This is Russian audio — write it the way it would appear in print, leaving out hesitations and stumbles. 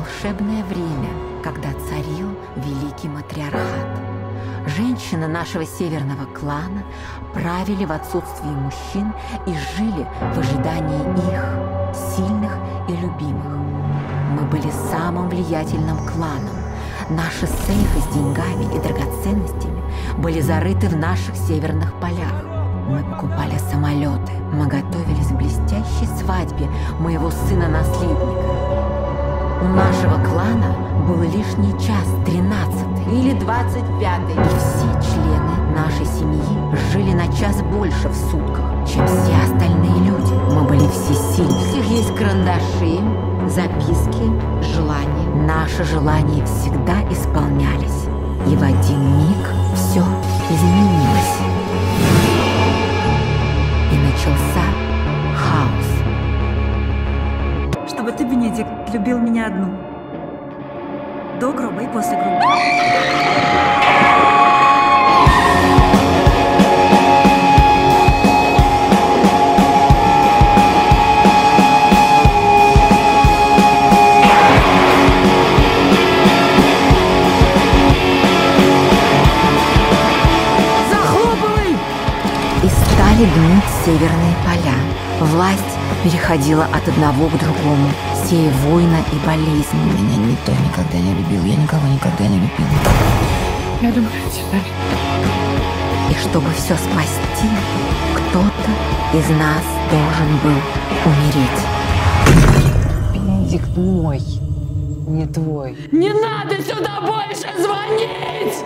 волшебное время, когда царил великий матриархат. Женщины нашего северного клана правили в отсутствии мужчин и жили в ожидании их, сильных и любимых. Мы были самым влиятельным кланом. Наши сейфы с деньгами и драгоценностями были зарыты в наших северных полях. Мы покупали самолеты, мы готовились к блестящей свадьбе моего сына-наследника. У нашего клана был лишний час, 13-й или 25-й, и все члены нашей семьи жили на час больше в сутках, чем все остальные люди. Мы были всесильны. У всех есть карандаши, записки, желания. Наши желания всегда исполнялись, и в один миг все изменилось. И начался хаос. Чтобы ты, Бенедикт, любил меня одну. До гроба и после гроба. Захлопывай! И стали гнить северные поля. Власть переходила от одного к другому, сея война и болезни. Меня никто никогда не любил, я никого никогда не любил. Я люблю тебя. И чтобы все спасти, кто-то из нас должен был умереть. Бенедикт мой, не твой. Не надо сюда больше звонить!